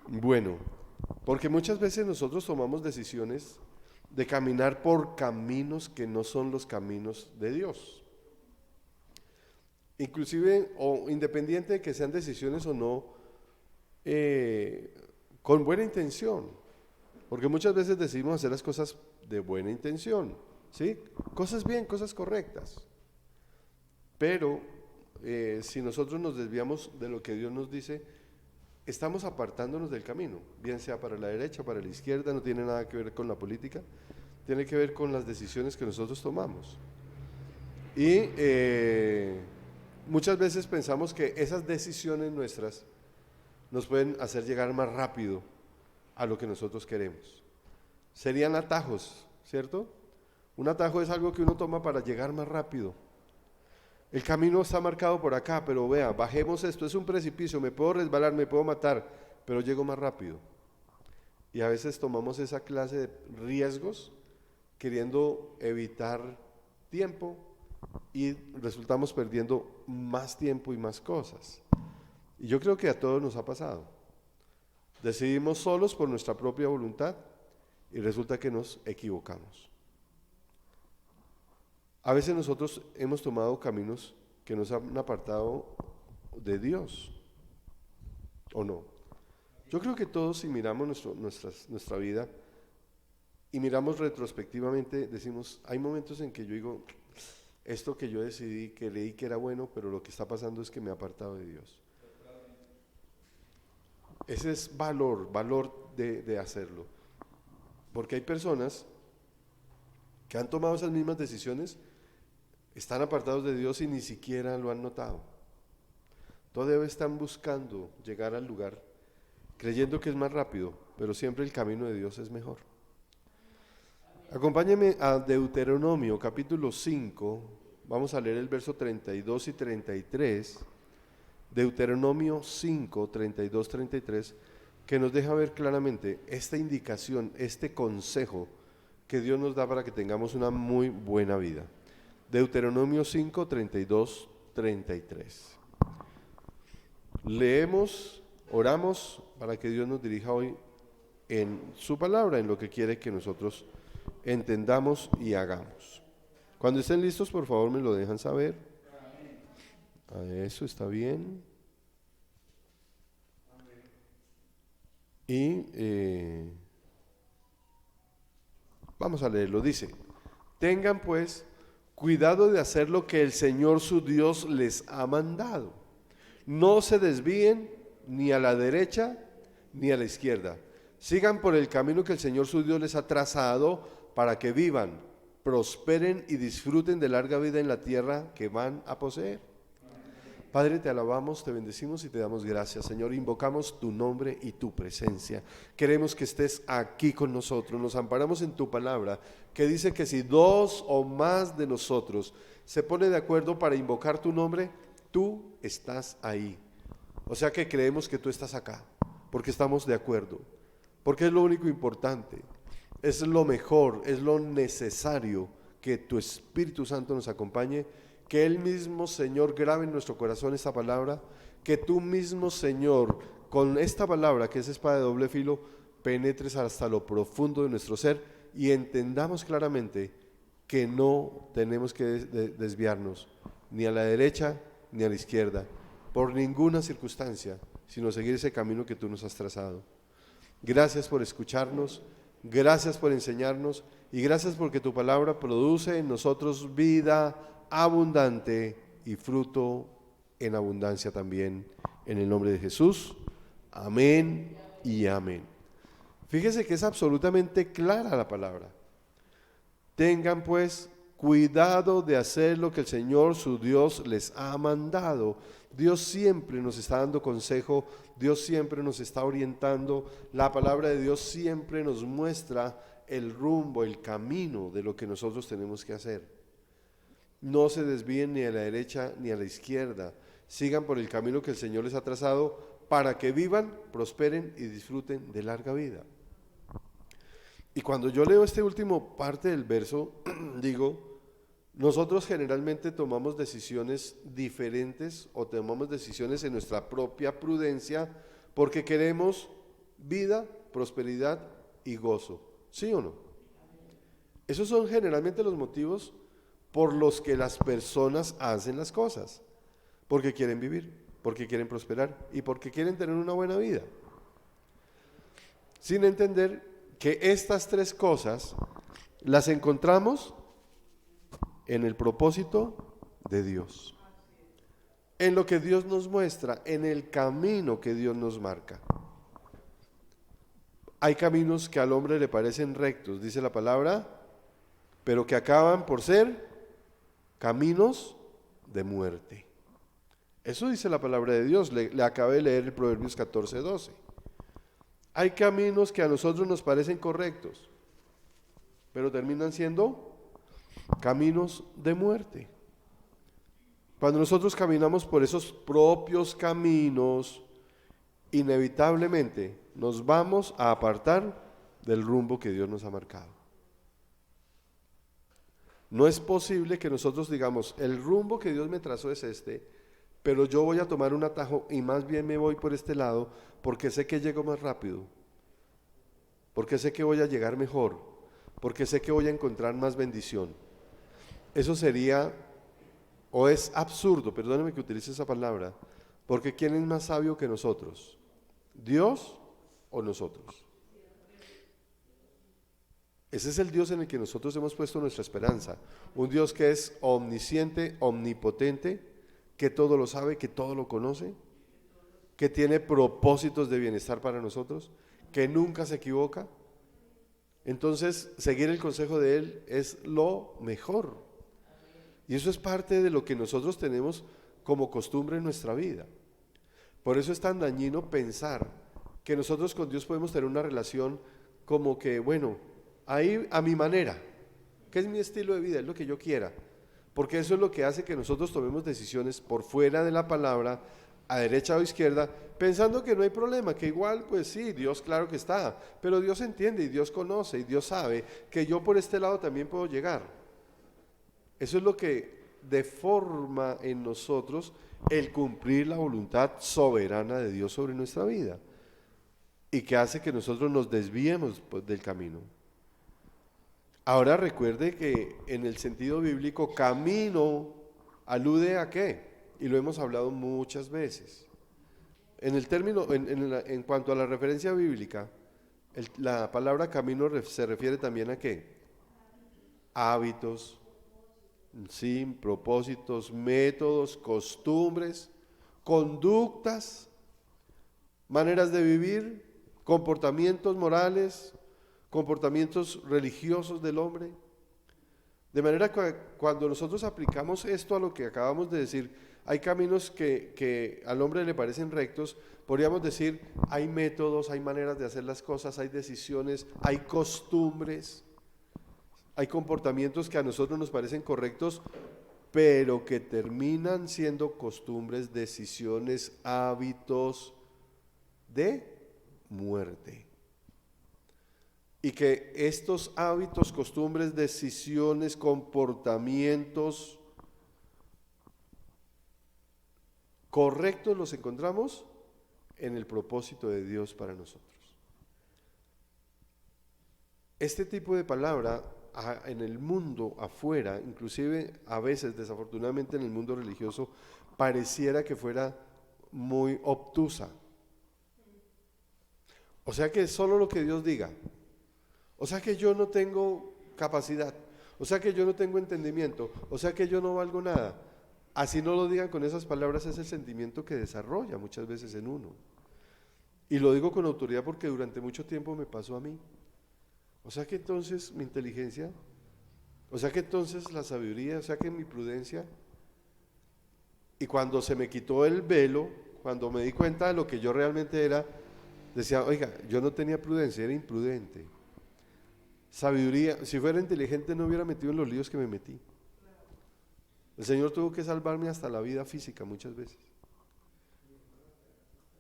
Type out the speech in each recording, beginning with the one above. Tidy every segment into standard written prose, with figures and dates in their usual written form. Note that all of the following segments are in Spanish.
Bueno, porque muchas veces nosotros tomamos decisiones de caminar por caminos que no son los caminos de Dios. Inclusive o independiente de que sean decisiones o no, eh, con buena intención, porque muchas veces decidimos hacer las cosas de buena intención, ¿sí? Cosas bien, cosas correctas, pero si nosotros nos desviamos de lo que Dios nos dice, estamos apartándonos del camino, bien sea para la derecha, para la izquierda, no tiene nada que ver con la política, tiene que ver con las decisiones que nosotros tomamos. Y muchas veces pensamos que esas decisiones nuestras nos pueden hacer llegar más rápido a lo que nosotros queremos. Serían atajos, ¿cierto? Un atajo es algo que uno toma para llegar más rápido. El camino está marcado por acá, pero vea, bajemos esto, es un precipicio, me puedo resbalar, me puedo matar, pero llego más rápido. Y a veces tomamos esa clase de riesgos queriendo evitar tiempo y resultamos perdiendo más tiempo y más cosas. Y yo creo que a todos nos ha pasado. Decidimos solos por nuestra propia voluntad y resulta que nos equivocamos. A veces nosotros hemos tomado caminos que nos han apartado de Dios, ¿o no? Yo creo que todos si miramos nuestra vida y miramos retrospectivamente, decimos, hay momentos en que yo digo, esto que yo decidí, que leí que era bueno, pero lo que está pasando es que me he apartado de Dios. Ese es valor de hacerlo. Porque hay personas que han tomado esas mismas decisiones, están apartados de Dios y ni siquiera lo han notado. Todavía están buscando llegar al lugar, creyendo que es más rápido, pero siempre el camino de Dios es mejor. Acompáñenme a Deuteronomio capítulo 5, vamos a leer el verso 32 y 33. Deuteronomio 5, 32, 33, que nos deja ver claramente esta indicación, este consejo que Dios nos da para que tengamos una muy buena vida. Deuteronomio 5, 32, 33. Leemos, oramos para que Dios nos dirija hoy en su palabra, en lo que quiere que nosotros entendamos y hagamos. Cuando estén listos, por favor, me lo dejan saber. Eso está bien. Y vamos a leerlo. Dice, tengan pues cuidado de hacer lo que el Señor su Dios les ha mandado. No se desvíen ni a la derecha ni a la izquierda. Sigan por el camino que el Señor su Dios les ha trazado para que vivan, prosperen y disfruten de larga vida en la tierra que van a poseer. Padre, te alabamos, te bendecimos y te damos gracias, Señor. Invocamos tu nombre y tu presencia. Queremos que estés aquí con nosotros. Nos amparamos en tu palabra, que dice que si dos o más de nosotros se pone de acuerdo para invocar tu nombre, tú estás ahí. O sea que creemos que tú estás acá, porque estamos de acuerdo, porque es lo único importante, es lo mejor, es lo necesario que tu Espíritu Santo nos acompañe. Que Él mismo, Señor, grabe en nuestro corazón esta palabra, que tú mismo, Señor, con esta palabra que es espada de doble filo, penetres hasta lo profundo de nuestro ser y entendamos claramente que no tenemos que desviarnos ni a la derecha ni a la izquierda, por ninguna circunstancia, sino seguir ese camino que tú nos has trazado. Gracias por escucharnos, gracias por enseñarnos y gracias porque tu palabra produce en nosotros vida abundante y fruto en abundancia también, en el nombre de Jesús. Amén y amén. Fíjese que es absolutamente clara la palabra. Tengan pues cuidado de hacer lo que el Señor su Dios les ha mandado. Dios siempre nos está dando consejo, Dios siempre nos está orientando, la palabra de Dios siempre nos muestra el rumbo, el camino de lo que nosotros tenemos que hacer. No se desvíen ni a la derecha ni a la izquierda. Sigan por el camino que el Señor les ha trazado para que vivan, prosperen y disfruten de larga vida. Y cuando yo leo esta última parte del verso, digo, nosotros generalmente tomamos decisiones diferentes o tomamos decisiones en nuestra propia prudencia porque queremos vida, prosperidad y gozo. ¿Sí o no? Esos son generalmente los motivos por los que las personas hacen las cosas. Porque quieren vivir, porque quieren prosperar y porque quieren tener una buena vida. Sin entender que estas tres cosas las encontramos en el propósito de Dios, en lo que Dios nos muestra, en el camino que Dios nos marca. Hay caminos que al hombre le parecen rectos, dice la palabra, pero que acaban por ser caminos de muerte. Eso dice la palabra de Dios. Le acabé de leer el Proverbios 14:12. Hay caminos que a nosotros nos parecen correctos, pero terminan siendo caminos de muerte. Cuando nosotros caminamos por esos propios caminos, inevitablemente nos vamos a apartar del rumbo que Dios nos ha marcado. No es posible que nosotros digamos, el rumbo que Dios me trazó es este, pero yo voy a tomar un atajo y más bien me voy por este lado porque sé que llego más rápido, porque sé que voy a llegar mejor, porque sé que voy a encontrar más bendición. Eso sería, o es absurdo, perdóneme que utilice esa palabra, porque ¿quién es más sabio que nosotros? ¿Dios o nosotros? Ese es el Dios en el que nosotros hemos puesto nuestra esperanza, un Dios que es omnisciente, omnipotente, que todo lo sabe, que todo lo conoce, que tiene propósitos de bienestar para nosotros, que nunca se equivoca. Entonces, seguir el consejo de Él es lo mejor. Y eso es parte de lo que nosotros tenemos como costumbre en nuestra vida. Por eso es tan dañino pensar que nosotros con Dios podemos tener una relación como que, bueno, ahí a mi manera, que es mi estilo de vida, es lo que yo quiera. Porque eso es lo que hace que nosotros tomemos decisiones por fuera de la palabra, a derecha o izquierda, pensando que no hay problema, que igual, pues sí, Dios claro que está, pero Dios entiende y Dios conoce y Dios sabe que yo por este lado también puedo llegar. Eso es lo que deforma en nosotros el cumplir la voluntad soberana de Dios sobre nuestra vida y que hace que nosotros nos desviemos, pues, del camino. Ahora recuerde que en el sentido bíblico, camino alude a qué, y lo hemos hablado muchas veces. En el término, en cuanto a la referencia bíblica, la palabra camino se refiere también a qué, hábitos, sí, propósitos, métodos, costumbres, conductas, maneras de vivir, comportamientos morales, comportamientos religiosos del hombre. De manera que cuando nosotros aplicamos esto a lo que acabamos de decir, hay caminos que al hombre le parecen rectos, podríamos decir, hay métodos, hay maneras de hacer las cosas, hay decisiones, hay costumbres, hay comportamientos que a nosotros nos parecen correctos, pero que terminan siendo costumbres, decisiones, hábitos de muerte. Y que estos hábitos, costumbres, decisiones, comportamientos correctos los encontramos en el propósito de Dios para nosotros. Este tipo de palabra en el mundo afuera, inclusive a veces desafortunadamente en el mundo religioso, pareciera que fuera muy obtusa. O sea que solo lo que Dios diga. O sea que yo no tengo capacidad, o sea que yo no tengo entendimiento, o sea que yo no valgo nada. Así no lo digan con esas palabras, es el sentimiento que desarrolla muchas veces en uno. Y lo digo con autoridad porque durante mucho tiempo me pasó a mí. O sea que entonces mi inteligencia, o sea que entonces la sabiduría, o sea que mi prudencia. Y cuando se me quitó el velo, cuando me di cuenta de lo que yo realmente era, decía, oiga, yo no tenía prudencia, era imprudente. Sabiduría, si fuera inteligente no hubiera metido en los líos que me metí. El Señor tuvo que salvarme hasta la vida física muchas veces.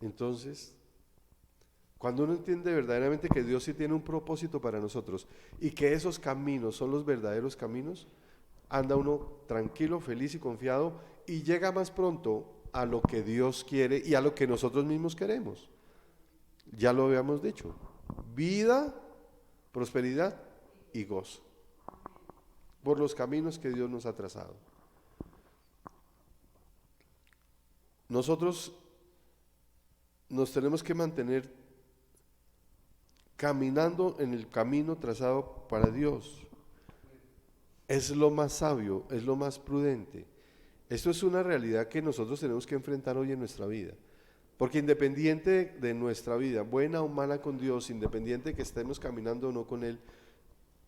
Entonces, cuando uno entiende verdaderamente que Dios sí tiene un propósito para nosotros y que esos caminos son los verdaderos caminos, anda uno tranquilo, feliz y confiado y llega más pronto a lo que Dios quiere y a lo que nosotros mismos queremos. Ya lo habíamos dicho. Vida, prosperidad y gozo. Por los caminos que Dios nos ha trazado. Nosotros nos tenemos que mantener caminando en el camino trazado para Dios. Es lo más sabio, es lo más prudente. Esto es una realidad que nosotros tenemos que enfrentar hoy en nuestra vida. Porque independiente de nuestra vida, buena o mala con Dios, independiente de que estemos caminando o no con Él,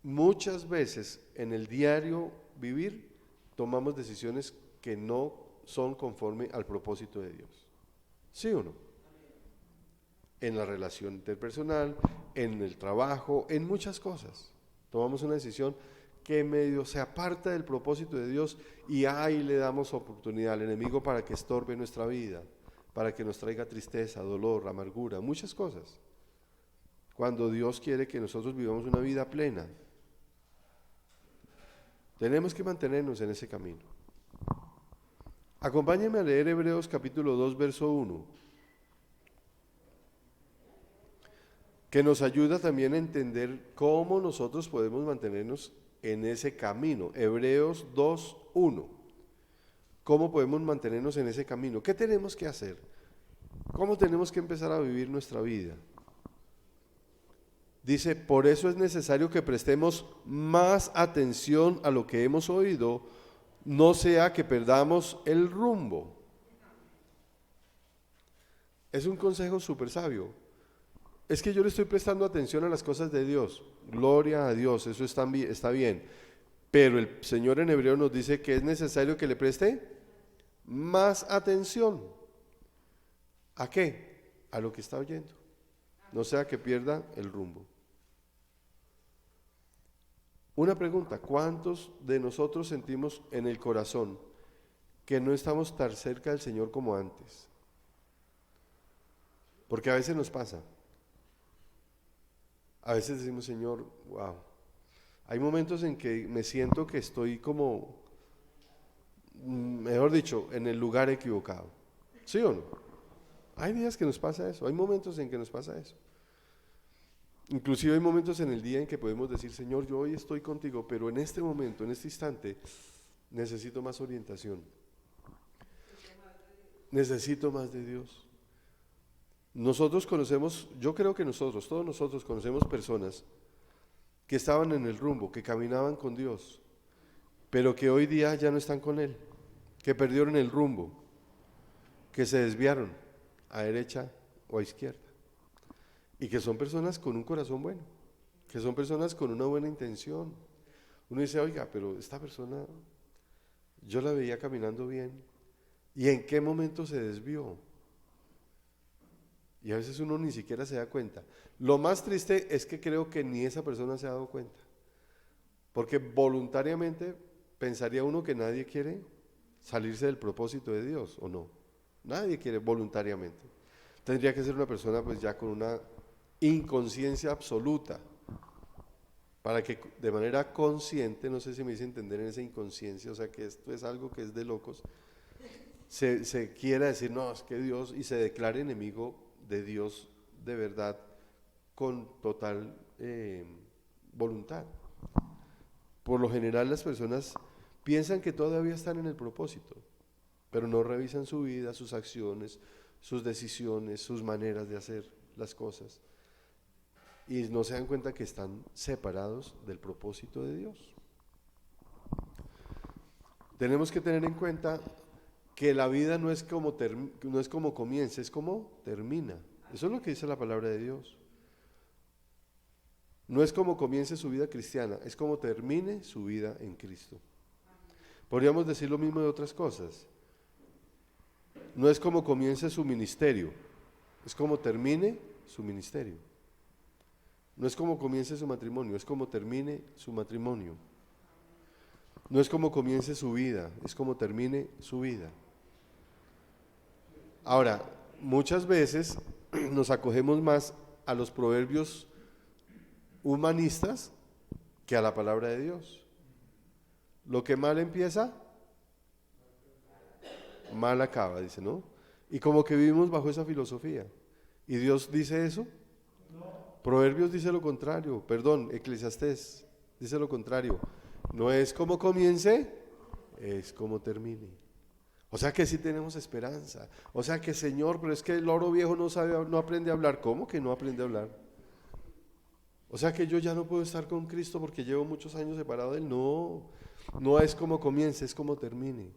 muchas veces en el diario vivir tomamos decisiones que no son conforme al propósito de Dios. ¿Sí o no? En la relación interpersonal, en el trabajo, en muchas cosas. Tomamos una decisión que medio se aparta del propósito de Dios y ahí le damos oportunidad al enemigo para que estorbe nuestra vida, para que nos traiga tristeza, dolor, amargura, muchas cosas. Cuando Dios quiere que nosotros vivamos una vida plena, tenemos que mantenernos en ese camino. Acompáñenme a leer Hebreos capítulo 2, verso 1, que nos ayuda también a entender cómo nosotros podemos mantenernos en ese camino. Hebreos 2, 1. ¿Cómo podemos mantenernos en ese camino? ¿Qué tenemos que hacer? ¿Cómo tenemos que empezar a vivir nuestra vida? Dice, por eso es necesario que prestemos más atención a lo que hemos oído, no sea que perdamos el rumbo. Es un consejo súper sabio. Es que yo le estoy prestando atención a las cosas de Dios. Gloria a Dios, eso está bien. Pero el Señor en hebreo nos dice que es necesario que le preste más atención. ¿A qué? A lo que está oyendo. No sea que pierda el rumbo. Una pregunta, ¿cuántos de nosotros sentimos en el corazón que no estamos tan cerca del Señor como antes? Porque a veces nos pasa. A veces decimos, Señor, wow. Hay momentos en que me siento que estoy como, mejor dicho, en el lugar equivocado. ¿Sí o no? Hay días que nos pasa eso, hay momentos en que nos pasa eso. Inclusive hay momentos en el día en que podemos decir, Señor, yo hoy estoy contigo, pero en este momento, en este instante, necesito más orientación. Necesito más de Dios. Nosotros conocemos, yo creo que todos nosotros conocemos personas que estaban en el rumbo, que caminaban con Dios, pero que hoy día ya no están con Él, que perdieron el rumbo, que se desviaron a derecha o a izquierda, y que son personas con un corazón bueno, que son personas con una buena intención. Uno dice, oiga, pero esta persona, yo la veía caminando bien, ¿y en qué momento se desvió? Y a veces uno ni siquiera se da cuenta. Lo más triste es que creo que ni esa persona se ha dado cuenta. Porque voluntariamente pensaría uno que nadie quiere salirse del propósito de Dios, ¿o no? Nadie quiere voluntariamente. Tendría que ser una persona pues ya con una inconsciencia absoluta, para que de manera consciente, no sé si me hice entender en esa inconsciencia, o sea que esto es algo que es de locos, se quiera decir, no, es que Dios, y se declare enemigo de Dios de verdad, con total voluntad. Por lo general las personas piensan que todavía están en el propósito, pero no revisan su vida, sus acciones, sus decisiones, sus maneras de hacer las cosas, y no se dan cuenta que están separados del propósito de Dios. Tenemos que tener en cuenta que la vida no es como comienza, es como termina. Eso es lo que dice la palabra de Dios. No es como comience su vida cristiana, es como termine su vida en Cristo. Podríamos decir lo mismo de otras cosas. No es como comience su ministerio, es como termine su ministerio. No es como comience su matrimonio, es como termine su matrimonio. No es como comience su vida, es como termine su vida. Ahora, muchas veces nos acogemos más a los proverbios humanistas que a la palabra de Dios. Lo que mal empieza, mal acaba, dice, ¿no? Y como que vivimos bajo esa filosofía. ¿Y Dios dice eso? Proverbios dice lo contrario, perdón, Eclesiastés dice lo contrario. No es como comience, es como termine. O sea que sí tenemos esperanza. O sea que, Señor, pero es que el loro viejo no sabe, no aprende a hablar. ¿Cómo que no aprende a hablar? O sea que yo ya no puedo estar con Cristo porque llevo muchos años separado de Él. No, no es como comience, es como termine.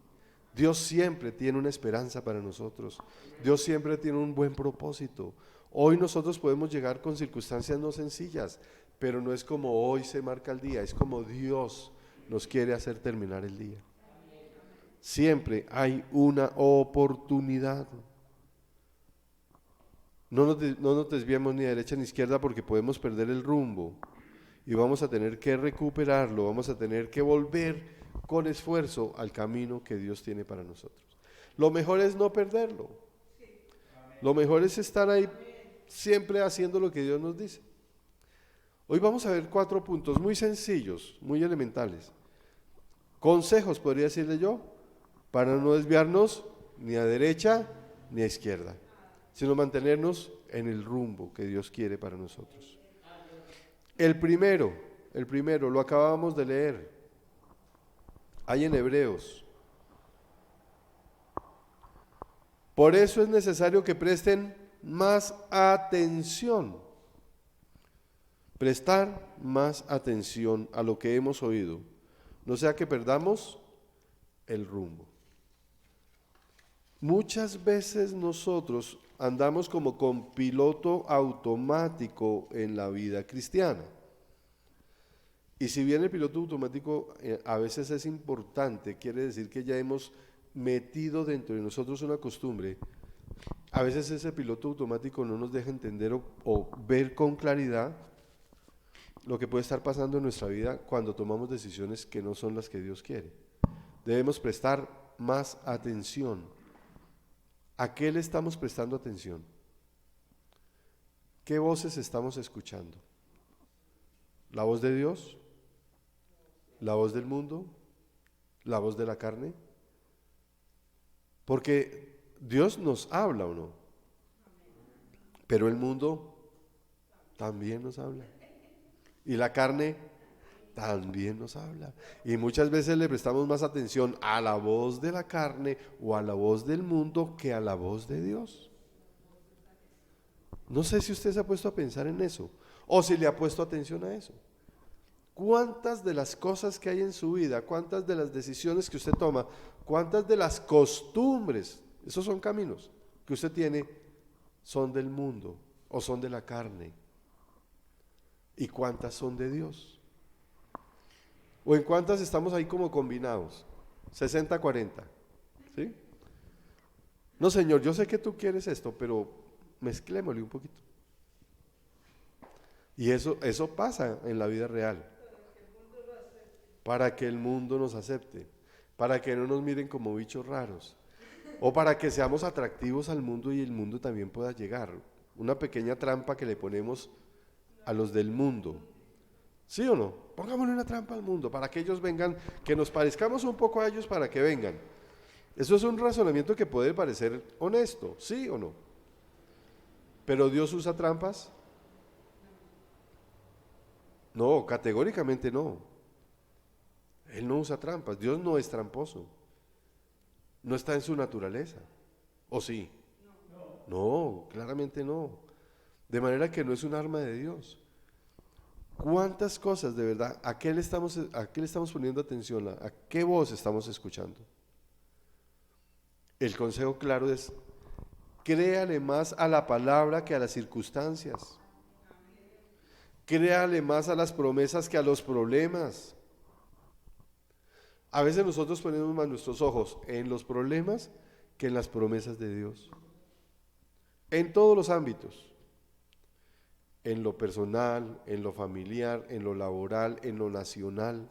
Dios siempre tiene una esperanza para nosotros. Dios siempre tiene un buen propósito. Hoy nosotros podemos llegar con circunstancias no sencillas, pero no es como hoy se marca el día, es como Dios nos quiere hacer terminar el día. Siempre hay una oportunidad. No nos desviemos ni a derecha ni a izquierda porque podemos perder el rumbo y vamos a tener que recuperarlo, vamos a tener que volver con esfuerzo al camino que Dios tiene para nosotros. Lo mejor es no perderlo. Lo mejor es estar ahí siempre haciendo lo que Dios nos dice. Hoy vamos a ver 4 puntos muy sencillos, muy elementales. Consejos, podría decirle yo, para no desviarnos ni a derecha ni a izquierda, sino mantenernos en el rumbo que Dios quiere para nosotros. El primero, lo acabamos de leer, hay en Hebreos. Por eso es necesario que presten más atención, prestar más atención a lo que hemos oído, no sea que perdamos el rumbo. Muchas veces nosotros andamos como con piloto automático en la vida cristiana. Y si bien el piloto automático a veces es importante, quiere decir que ya hemos metido dentro de nosotros una costumbre, a veces ese piloto automático no nos deja entender o ver con claridad lo que puede estar pasando en nuestra vida cuando tomamos decisiones que no son las que Dios quiere. Debemos prestar más atención. ¿A qué le estamos prestando atención? ¿Qué voces estamos escuchando? ¿La voz de Dios? ¿La voz del mundo? ¿La voz de la carne? Porque Dios nos habla o no, pero el mundo también nos habla. Y la carne también nos habla. Y muchas veces le prestamos más atención a la voz de la carne o a la voz del mundo que a la voz de Dios. No sé si usted se ha puesto a pensar en eso o si le ha puesto atención a eso. ¿Cuántas de las cosas que hay en su vida, cuántas de las decisiones que usted toma, cuántas de las costumbres, esos son caminos que usted tiene, son del mundo o son de la carne? ¿Y cuántas son de Dios? ¿O en cuántas estamos ahí como combinados? 60-40, ¿sí? No, Señor, yo sé que tú quieres esto, pero mezclémosle un poquito. Y eso pasa en la vida real. Para que el mundo nos acepte, para que no nos miren como bichos raros, o para que seamos atractivos al mundo y el mundo también pueda llegar. Una pequeña trampa que le ponemos a los del mundo. ¿Sí o no? Pongámosle una trampa al mundo para que ellos vengan, que nos parezcamos un poco a ellos para que vengan. Eso es un razonamiento que puede parecer honesto, ¿sí o no? ¿Pero Dios usa trampas? No, categóricamente no. Él no usa trampas, Dios no es tramposo. No está en su naturaleza. ¿O sí? No, claramente no. De manera que no es un arma de Dios. ¿Cuántas cosas de verdad? ¿A qué le estamos poniendo atención? ¿A qué voz estamos escuchando? El consejo claro es: créale más a la palabra que a las circunstancias. Créale más a las promesas que a los problemas. A veces nosotros ponemos más nuestros ojos en los problemas que en las promesas de Dios. En todos los ámbitos. En lo personal, en lo familiar, en lo laboral, en lo nacional.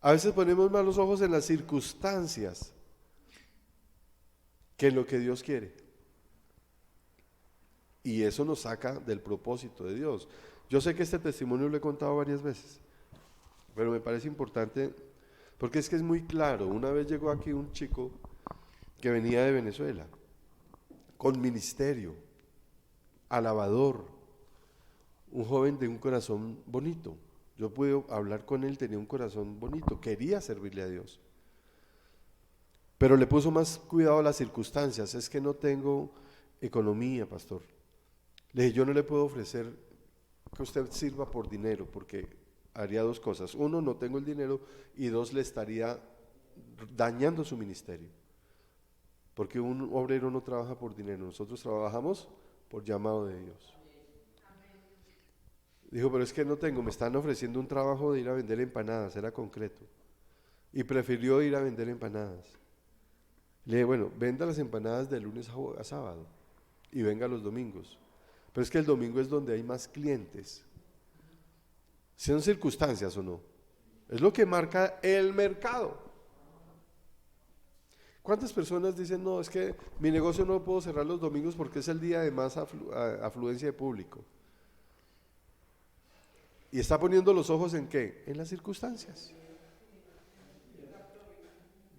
A veces ponemos más los ojos en las circunstancias que en lo que Dios quiere. Y eso nos saca del propósito de Dios. Yo sé que este testimonio lo he contado varias veces, pero me parece importante porque es que es muy claro. Una vez llegó aquí un chico que venía de Venezuela, con ministerio. alabador, un joven de un corazón bonito. Yo pude hablar con él, tenía un corazón bonito, quería servirle a Dios. Pero le puso más cuidado a las circunstancias. Es que no tengo economía, pastor. Le dije, yo no le puedo ofrecer que usted sirva por dinero, porque haría dos cosas. Uno, no tengo el dinero, y dos, le estaría dañando su ministerio. Porque un obrero no trabaja por dinero, nosotros trabajamos por llamado de Dios. Dijo, pero es que no tengo, me están ofreciendo un trabajo de ir a vender empanadas, era concreto. Y prefirió ir a vender empanadas. Le dije, bueno, venda las empanadas de lunes a sábado y venga los domingos. Pero es que el domingo es donde hay más clientes. ¿Son circunstancias o no? Es lo que marca el mercado. ¿Cuántas personas dicen, no, es que mi negocio no lo puedo cerrar los domingos porque es el día de más afluencia de público? ¿Y está poniendo los ojos en qué? En las circunstancias.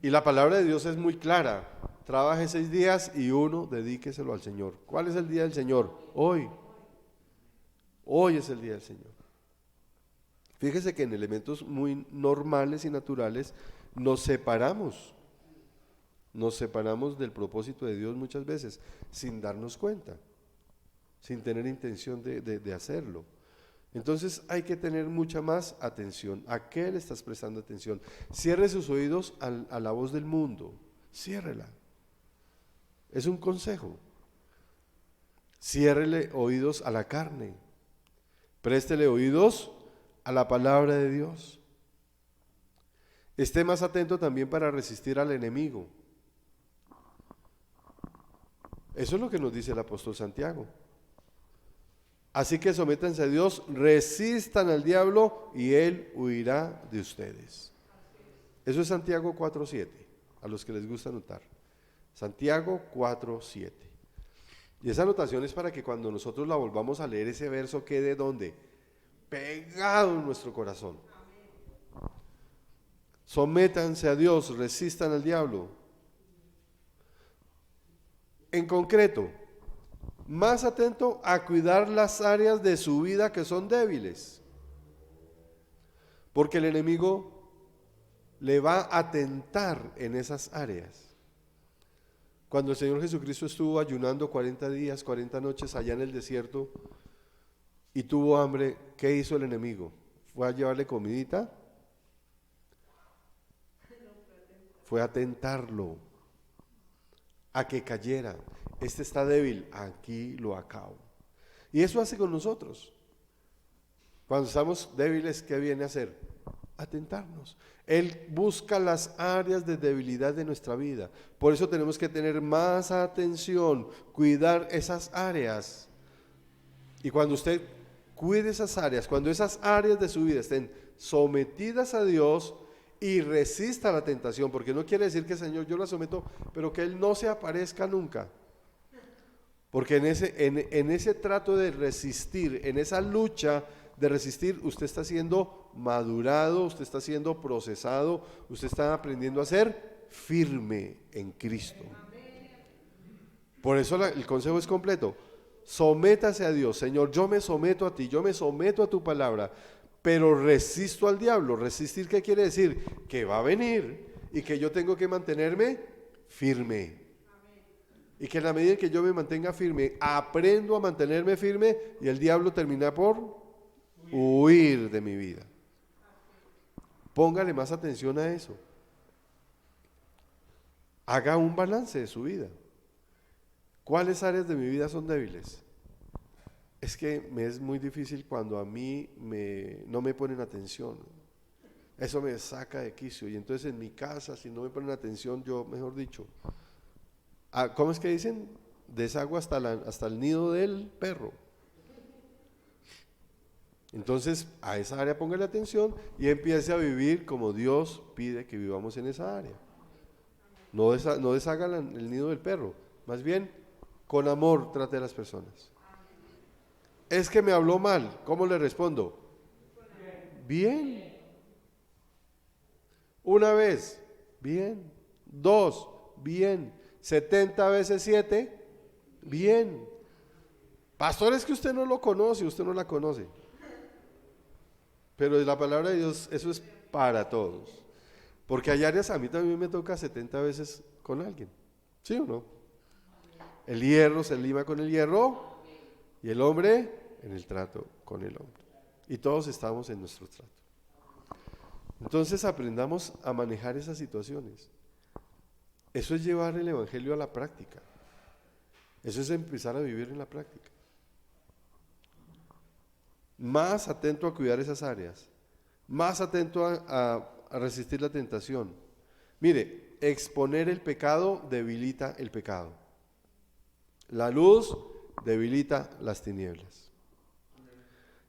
Y la palabra de Dios es muy clara. Trabaje 6 días y uno dedíqueselo al Señor. ¿Cuál es el día del Señor? Hoy. Hoy es el día del Señor. Fíjese que en elementos muy normales y naturales nos separamos del propósito de Dios muchas veces, sin darnos cuenta, sin tener intención de hacerlo. Entonces hay que tener mucha más atención. ¿A qué le estás prestando atención? Cierre sus oídos a la voz del mundo, ciérrela. Es un consejo. Ciérrele oídos a la carne, préstele oídos a la palabra de Dios. Esté más atento también para resistir al enemigo. Eso es lo que nos dice el apóstol Santiago. Así que sométanse a Dios, resistan al diablo y él huirá de ustedes. Eso es Santiago 4:7, a los que les gusta anotar. Santiago 4:7. Y esa anotación es para que cuando nosotros la volvamos a leer, ese verso quede ¿dónde? Pegado en nuestro corazón. Sométanse a Dios, resistan al diablo. En concreto, más atento a cuidar las áreas de su vida que son débiles, porque el enemigo le va a tentar en esas áreas. Cuando el Señor Jesucristo estuvo ayunando 40 días, 40 noches allá en el desierto y tuvo hambre, ¿qué hizo el enemigo? ¿Fue a llevarle comidita? Fue a tentarlo, a que cayera. Este está débil, aquí lo acabo. Y eso hace con nosotros. Cuando estamos débiles, ¿qué viene a hacer? A tentarnos. Él busca las áreas de debilidad de nuestra vida. Por eso tenemos que tener más atención, cuidar esas áreas. Y cuando usted cuide esas áreas, cuando esas áreas de su vida estén sometidas a Dios y resista la tentación, porque no quiere decir que Señor, yo la someto, pero que Él no se aparezca nunca. Porque en ese trato de resistir, en esa lucha de resistir, usted está siendo madurado, usted está siendo procesado, usted está aprendiendo a ser firme en Cristo. Por eso el consejo es completo. Sométase a Dios. Señor, yo me someto a ti, yo me someto a tu palabra, pero resisto al diablo. ¿Resistir qué quiere decir? Que va a venir y que yo tengo que mantenerme firme. Y que en la medida en que yo me mantenga firme, aprendo a mantenerme firme y el diablo termina por huir de mi vida. Póngale más atención a eso. Haga un balance de su vida. ¿Cuáles áreas de mi vida son débiles? Es que me es muy difícil cuando a mí no me ponen atención. Eso me saca de quicio. Y entonces en mi casa, si no me ponen atención, yo, mejor dicho, ¿cómo es que dicen? Deshago hasta el nido del perro. Entonces a esa área póngale atención y empiece a vivir como Dios pide que vivamos en esa área. No deshaga el nido del perro, más bien con amor trate a las personas. Es que me habló mal, ¿cómo le respondo? Bien. Una vez, bien. 2, bien. 70 veces 7, bien. Pastor, es que usted no lo conoce, usted no la conoce. Pero la palabra de Dios, eso es para todos. Porque hay áreas, a mí también me toca 70 veces con alguien. ¿Sí o no? El hierro se lima con el hierro y el hombre en el trato con el hombre. Y todos estamos en nuestro trato. Entonces aprendamos a manejar esas situaciones. Eso es llevar el evangelio a la práctica. Eso es empezar a vivir en la práctica. Más atento a cuidar esas áreas. Más atento a resistir la tentación. Mire, exponer el pecado debilita el pecado. La luz debilita las tinieblas.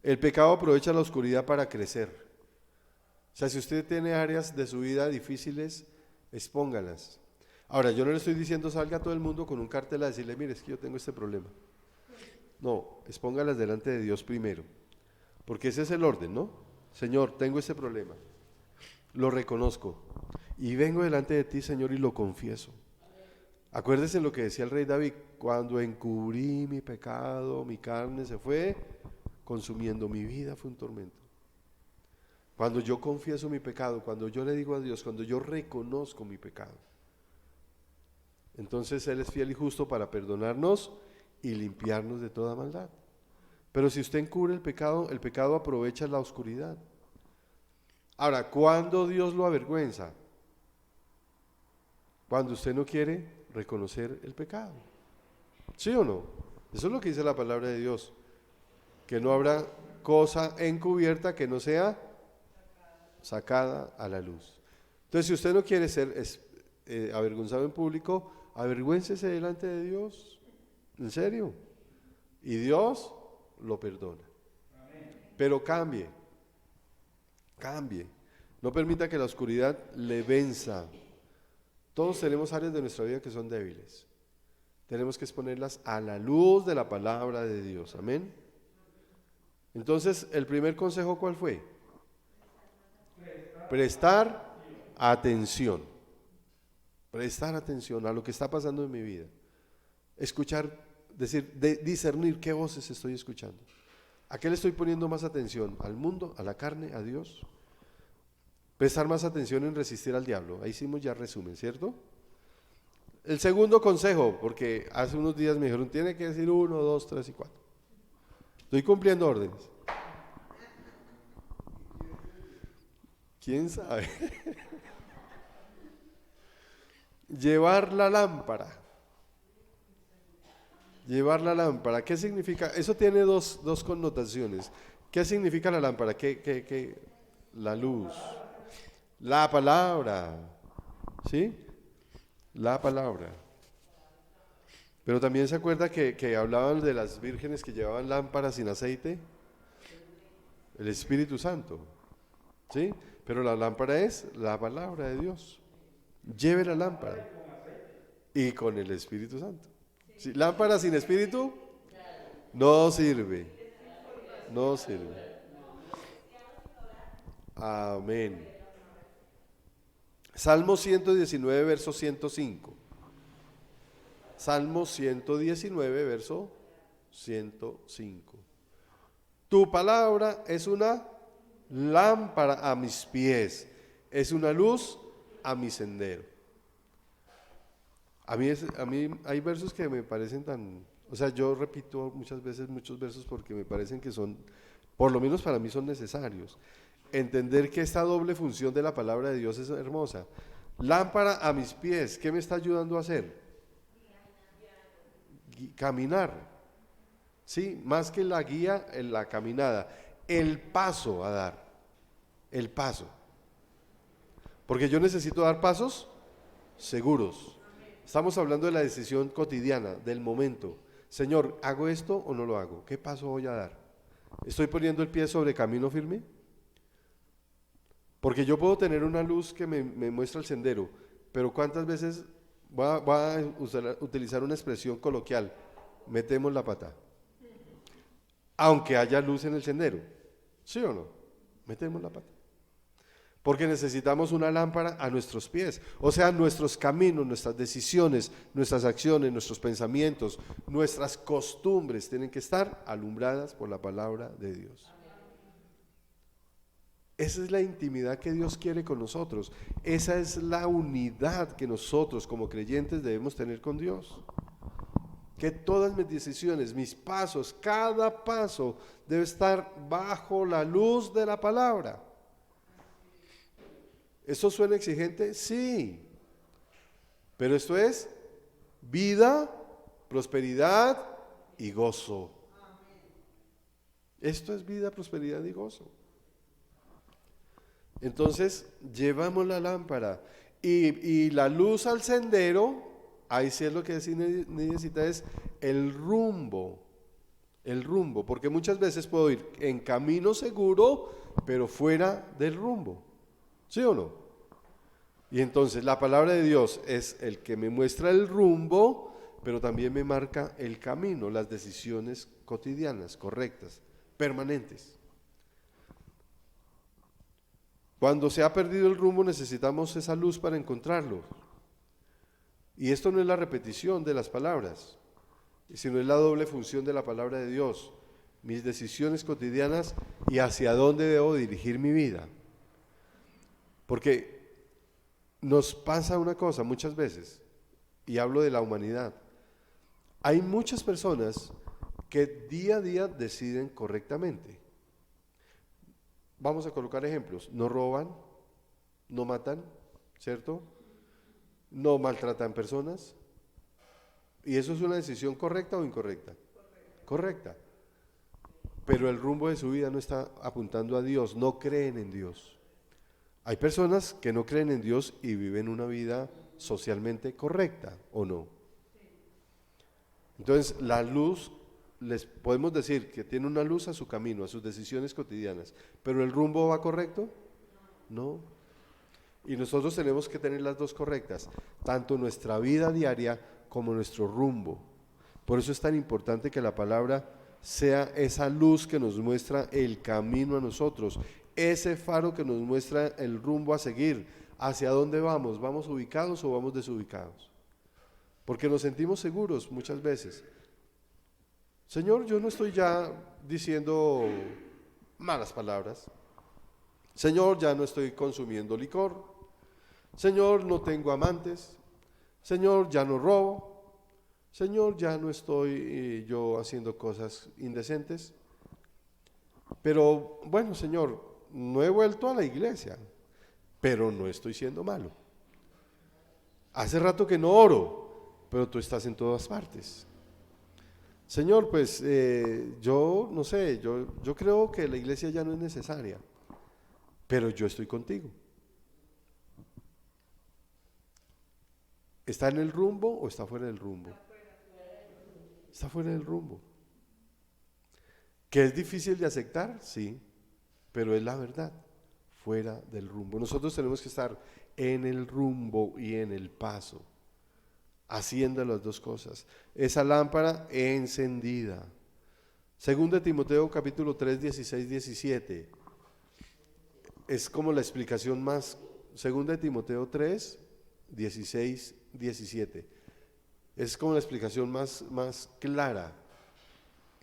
El pecado aprovecha la oscuridad para crecer. O sea, si usted tiene áreas de su vida difíciles, expóngalas. Ahora, yo no le estoy diciendo salga a todo el mundo con un cartel a decirle, mire, es que yo tengo este problema. No, expóngalas delante de Dios primero. Porque ese es el orden, ¿no? Señor, tengo este problema. Lo reconozco. Y vengo delante de ti, Señor, y lo confieso. Acuérdese en lo que decía el rey David, cuando encubrí mi pecado, mi carne se fue consumiendo, mi vida fue un tormento. Cuando yo confieso mi pecado, cuando yo le digo a Dios, cuando yo reconozco mi pecado, entonces Él es fiel y justo para perdonarnos y limpiarnos de toda maldad. Pero si usted encubre el pecado aprovecha la oscuridad. Ahora, ¿cuándo Dios lo avergüenza? Cuando usted no quiere reconocer el pecado. ¿Sí o no? Eso es lo que dice la palabra de Dios. Que no habrá cosa encubierta que no sea sacada a la luz. Entonces, si usted no quiere ser avergonzado en público, avergüéncese delante de Dios. ¿En serio? Y Dios lo perdona. Pero cambie. No permita que la oscuridad le venza. Todos tenemos áreas de nuestra vida que son débiles. Tenemos que exponerlas a la luz de la palabra de Dios. Amén. Entonces, el primer consejo, ¿cuál fue? Prestar atención. Prestar atención a lo que está pasando en mi vida. Escuchar, discernir qué voces estoy escuchando. ¿A qué le estoy poniendo más atención? ¿Al mundo, a la carne, a Dios? Prestar más atención en resistir al diablo. Ahí hicimos ya resumen, ¿cierto? El segundo consejo, porque hace unos días me dijeron, tiene que decir 1, 2, 3 y 4. Estoy cumpliendo órdenes. ¿Quién sabe? Llevar la lámpara. Llevar la lámpara, ¿qué significa? Eso tiene dos connotaciones. ¿Qué significa la lámpara? La luz. La palabra. ¿Sí? La palabra. Pero también se acuerda que hablaban de las vírgenes que llevaban lámparas sin aceite. El Espíritu Santo. ¿Sí? Pero la lámpara es la palabra de Dios. Lleve la lámpara. Y con el Espíritu Santo. ¿Sí? Lámpara sin espíritu no sirve. No sirve. Amén. Salmo 119, verso 105. Salmo 119, verso 105. Tu palabra es una lámpara a mis pies, es una luz a mi sendero. A mí hay versos que me parecen tan, o sea, yo repito muchas veces muchos versos porque me parecen que son, por lo menos para mí son necesarios. Entender que esta doble función de la palabra de Dios es hermosa. Lámpara a mis pies, ¿qué me está ayudando a hacer? Caminar. Sí, más que la guía, en la caminada, el paso a dar, el paso. Porque yo necesito dar pasos seguros. Estamos hablando de la decisión cotidiana, del momento. Señor, ¿hago esto o no lo hago? ¿Qué paso voy a dar? ¿Estoy poniendo el pie sobre camino firme? Porque yo puedo tener una luz que me muestra el sendero, pero ¿cuántas veces voy a utilizar una expresión coloquial? Metemos la pata. Aunque haya luz en el sendero. ¿Sí o no? Metemos la pata. Porque necesitamos una lámpara a nuestros pies. O sea, nuestros caminos, nuestras decisiones, nuestras acciones, nuestros pensamientos, nuestras costumbres tienen que estar alumbradas por la palabra de Dios. Esa es la intimidad que Dios quiere con nosotros. Esa es la unidad que nosotros como creyentes debemos tener con Dios. Que todas mis decisiones, mis pasos, cada paso debe estar bajo la luz de la palabra. ¿Esto suena exigente? Sí. Pero esto es vida, prosperidad y gozo. Esto es vida, prosperidad y gozo. Entonces, llevamos la lámpara y la luz al sendero. Ahí sí es lo que sí necesita es el rumbo, porque muchas veces puedo ir en camino seguro, pero fuera del rumbo, ¿sí o no? Y entonces la palabra de Dios es el que me muestra el rumbo, pero también me marca el camino, las decisiones cotidianas, correctas, permanentes. Cuando se ha perdido el rumbo necesitamos esa luz para encontrarlo. Y esto no es la repetición de las palabras, sino es la doble función de la palabra de Dios, mis decisiones cotidianas y hacia dónde debo dirigir mi vida. Porque nos pasa una cosa muchas veces, y hablo de la humanidad, hay muchas personas que día a día deciden correctamente. Vamos a colocar ejemplos: no roban, no matan, ¿cierto? No maltratan personas. ¿Y eso es una decisión correcta o incorrecta? Correcta. Pero el rumbo de su vida no está apuntando a Dios, no creen en Dios. Hay personas que no creen en Dios y viven una vida socialmente correcta, ¿o no? Entonces, la luz, les podemos decir que tiene una luz a su camino, a sus decisiones cotidianas, pero ¿el rumbo va correcto? No. Y nosotros tenemos que tener las dos correctas, tanto nuestra vida diaria como nuestro rumbo. Por eso es tan importante que la palabra sea esa luz que nos muestra el camino a nosotros, ese faro que nos muestra el rumbo a seguir, hacia dónde vamos, ¿vamos ubicados o vamos desubicados? Porque nos sentimos seguros muchas veces. Señor, yo no estoy ya diciendo malas palabras. Señor, ya no estoy consumiendo licor. Señor, no tengo amantes. Señor, ya no robo. Señor, ya no estoy yo haciendo cosas indecentes. Pero bueno, Señor, no he vuelto a la iglesia, pero no estoy siendo malo. Hace rato que no oro, pero tú estás en todas partes. Señor, pues yo no sé, yo creo que la iglesia ya no es necesaria, pero yo estoy contigo. ¿Está en el rumbo o está fuera del rumbo? Está fuera del rumbo. ¿Que es difícil de aceptar? Sí, pero es la verdad, fuera del rumbo. Nosotros tenemos que estar en el rumbo y en el paso, haciendo las dos cosas. Esa lámpara encendida. Según de Timoteo capítulo 3, 16, 17. Es como la explicación más, según de Timoteo 3, 16, 17. Es como la explicación más clara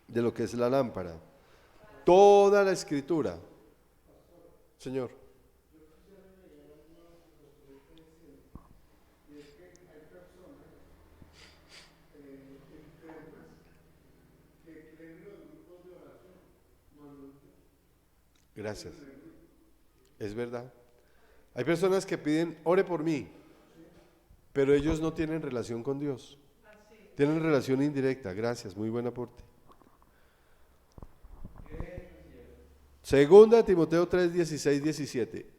de lo que es la lámpara. Toda la escritura. Señor. Gracias. Es verdad. Hay personas que piden, ore por mí, pero ellos no tienen relación con Dios. Tienen relación indirecta. Gracias, muy buen aporte. Segunda Timoteo 3, 16, 17.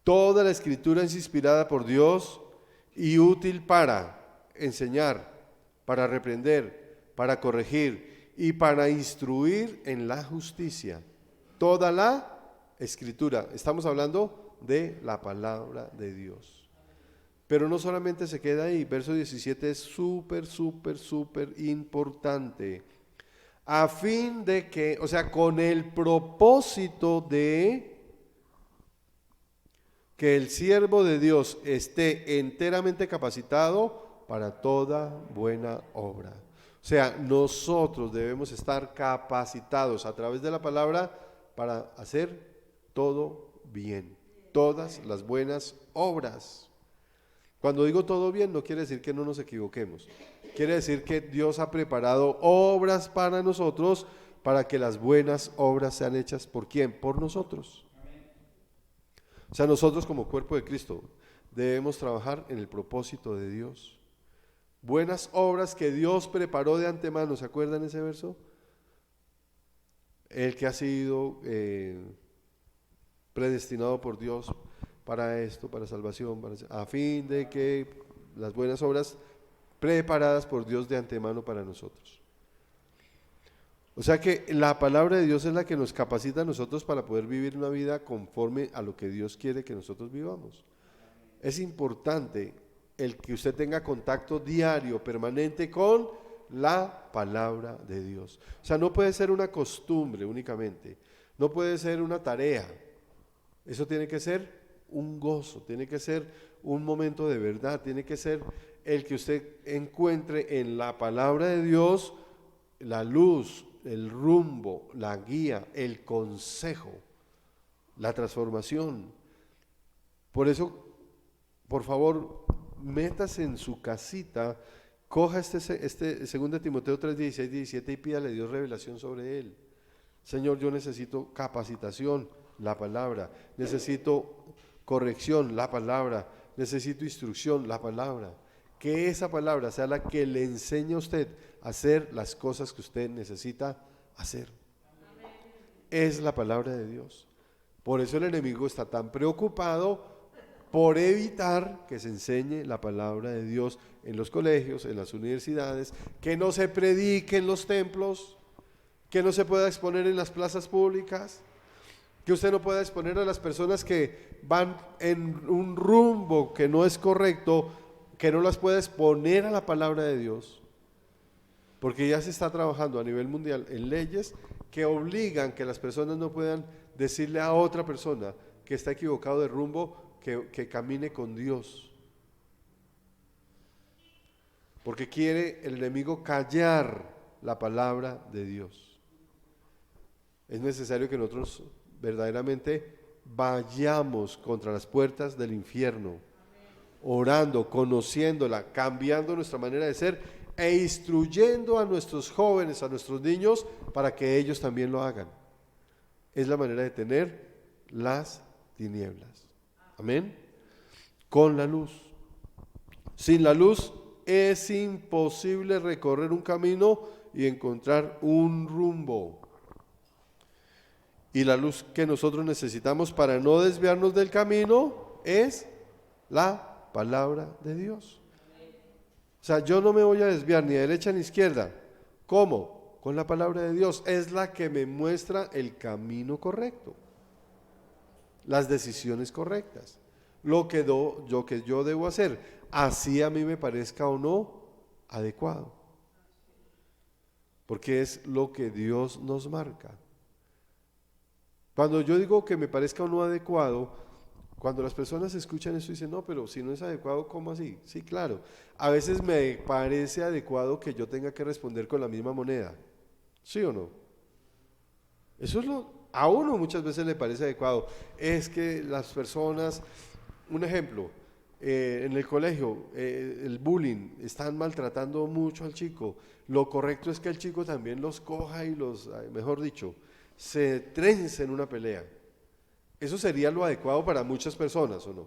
Toda la escritura es inspirada por Dios y útil para enseñar, para reprender, para corregir y para instruir en la justicia. Toda la escritura. Estamos hablando de la palabra de Dios. Pero no solamente se queda ahí. Verso 17 es súper importante. A fin de que, o sea, con el propósito de que el siervo de Dios esté enteramente capacitado para toda buena obra. O sea, nosotros debemos estar capacitados a través de la palabra para hacer todo bien, todas las buenas obras. Cuando digo todo bien, no quiere decir que no nos equivoquemos. Quiere decir que Dios ha preparado obras para nosotros, para que las buenas obras sean hechas ¿por quién? Por nosotros. O sea, nosotros como cuerpo de Cristo debemos trabajar en el propósito de Dios. Buenas obras que Dios preparó de antemano, ¿se acuerdan ese verso? El que ha sido predestinado por Dios para esto, para salvación, a fin de que las buenas obras preparadas por Dios de antemano para nosotros. O sea que la palabra de Dios es la que nos capacita a nosotros para poder vivir una vida conforme a lo que Dios quiere que nosotros vivamos. Es importante el que usted tenga contacto diario, permanente con la palabra de Dios. O sea, no puede ser una costumbre únicamente, no puede ser una tarea. Eso tiene que ser un gozo, tiene que ser un momento de verdad, tiene que ser el que usted encuentre en la palabra de Dios la luz, el rumbo, la guía, el consejo, la transformación. Por eso, por favor, métase en su casita, coja este 2 Timoteo 3, 16, 17 y pídale a Dios revelación sobre él. Señor, yo necesito capacitación, la palabra, necesito corrección, la palabra, necesito instrucción, la palabra. Que esa palabra sea la que le enseñe a usted a hacer las cosas que usted necesita hacer. Es la palabra de Dios. Por eso el enemigo está tan preocupado por evitar que se enseñe la palabra de Dios en los colegios, en las universidades, que no se predique en los templos, que no se pueda exponer en las plazas públicas, que usted no pueda exponer a las personas que van en un rumbo que no es correcto, que no las pueda exponer a la palabra de Dios, porque ya se está trabajando a nivel mundial en leyes que obligan que las personas no puedan decirle a otra persona que está equivocado de rumbo, que camine con Dios, porque quiere el enemigo callar la palabra de Dios. Es necesario que nosotros verdaderamente vayamos contra las puertas del infierno, orando, conociéndola, cambiando nuestra manera de ser e instruyendo a nuestros jóvenes, a nuestros niños, para que ellos también lo hagan. Es la manera de tener las tinieblas. Amén. Con la luz. Sin la luz es imposible recorrer un camino y encontrar un rumbo. Y la luz que nosotros necesitamos para no desviarnos del camino es la palabra de Dios. O sea, yo no me voy a desviar ni a derecha ni a izquierda. ¿Cómo? Con la palabra de Dios. Es la que me muestra el camino correcto, las decisiones correctas, lo que yo debo hacer, así a mí me parezca o no adecuado, porque es lo que Dios nos marca. Cuando yo digo que me parezca o no adecuado, cuando las personas escuchan eso dicen, no, pero si no es adecuado, ¿cómo así? Sí, claro, a veces me parece adecuado que yo tenga que responder con la misma moneda, ¿sí o no? Eso es a uno muchas veces le parece adecuado. Es que las personas, un ejemplo, en el colegio, el bullying, están maltratando mucho al chico. Lo correcto es que el chico también los coja y mejor dicho, se trence en una pelea. Eso sería lo adecuado para muchas personas, ¿o no?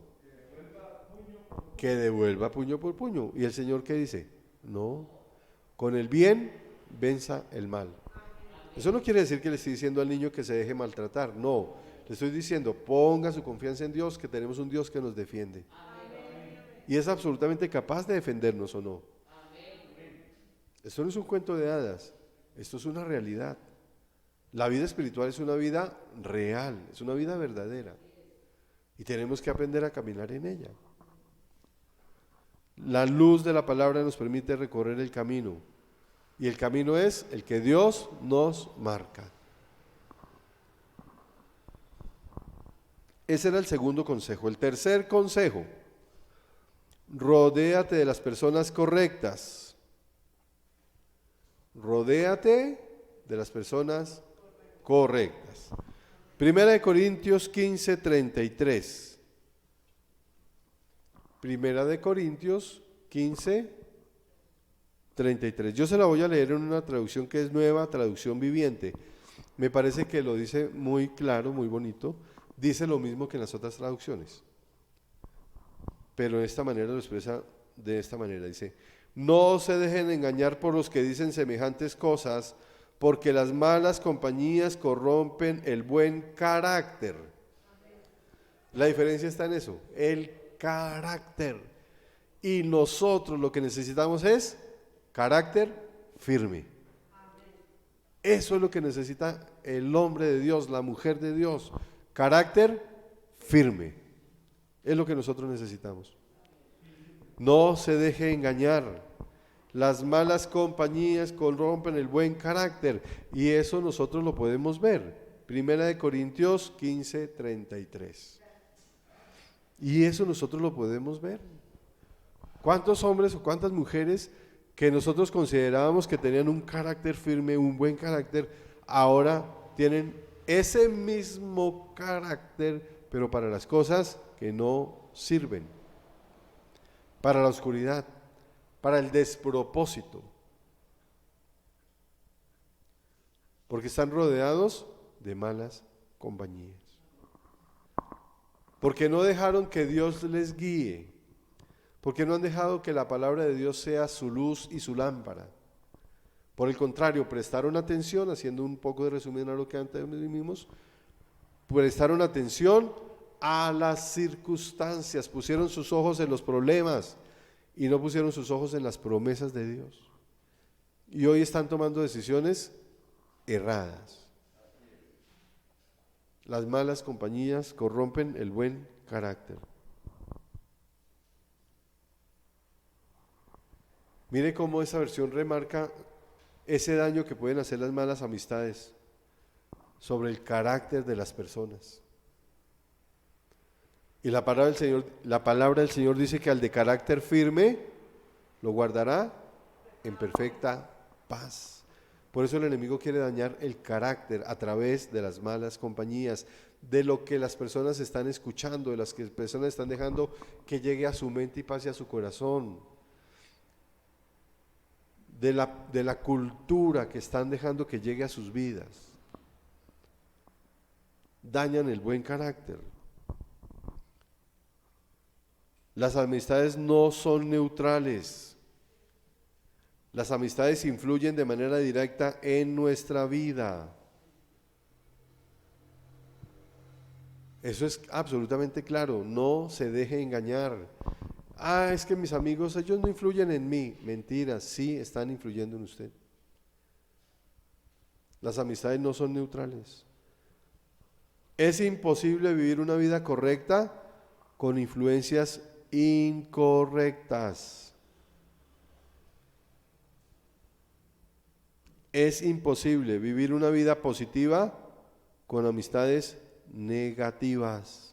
Que devuelva puño por puño. ¿Y el Señor qué dice? No, con el bien venza el mal. Eso no quiere decir que le estoy diciendo al niño que se deje maltratar, no. Le estoy diciendo, ponga su confianza en Dios, que tenemos un Dios que nos defiende. Y es absolutamente capaz de defendernos, ¿o no? Esto no es un cuento de hadas, esto es una realidad. La vida espiritual es una vida real, es una vida verdadera. Y tenemos que aprender a caminar en ella. La luz de la palabra nos permite recorrer el camino. Y el camino es el que Dios nos marca. Ese era el segundo consejo. El tercer consejo: rodéate de las personas correctas. Rodéate de las personas correctas. Primera de Corintios 15, 33. Primera de Corintios 15, 33. Yo se la voy a leer en una traducción que es Nueva Traducción Viviente. Me parece que lo dice muy claro, muy bonito. Dice lo mismo que en las otras traducciones, pero de esta manera lo expresa de esta manera. Dice: no se dejen engañar por los que dicen semejantes cosas, porque las malas compañías corrompen el buen carácter. La diferencia está en eso, el carácter. Y nosotros lo que necesitamos es carácter firme. Eso es lo que necesita el hombre de Dios, la mujer de Dios. Carácter firme. Es lo que nosotros necesitamos. No se deje engañar. Las malas compañías corrompen el buen carácter. Y eso nosotros lo podemos ver. Primera de Corintios 15, 33. Y eso nosotros lo podemos ver. ¿Cuántos hombres o cuántas mujeres que nosotros considerábamos que tenían un carácter firme, un buen carácter, ahora tienen ese mismo carácter, pero para las cosas que no sirven, para la oscuridad, para el despropósito, porque están rodeados de malas compañías, porque no dejaron que Dios les guíe, porque no han dejado que la palabra de Dios sea su luz y su lámpara. Por el contrario, prestaron atención, haciendo un poco de resumen a lo que antes vimos, prestaron atención a las circunstancias, pusieron sus ojos en los problemas y no pusieron sus ojos en las promesas de Dios. Y hoy están tomando decisiones erradas. Las malas compañías corrompen el buen carácter. Mire cómo esa versión remarca ese daño que pueden hacer las malas amistades sobre el carácter de las personas. Y la palabra del Señor dice que al de carácter firme lo guardará en perfecta paz. Por eso el enemigo quiere dañar el carácter a través de las malas compañías, de lo que las personas están escuchando, de las que las personas están dejando que llegue a su mente y pase a su corazón, de la cultura que están dejando que llegue a sus vidas. Dañan el buen carácter. Las amistades no son neutrales. Las amistades influyen de manera directa en nuestra vida. Eso es absolutamente claro. No se deje engañar. Es que mis amigos, ellos no influyen en mí. Mentira, sí están influyendo en usted. Las amistades no son neutrales. Es imposible vivir una vida correcta con influencias incorrectas. Es imposible vivir una vida positiva con amistades negativas.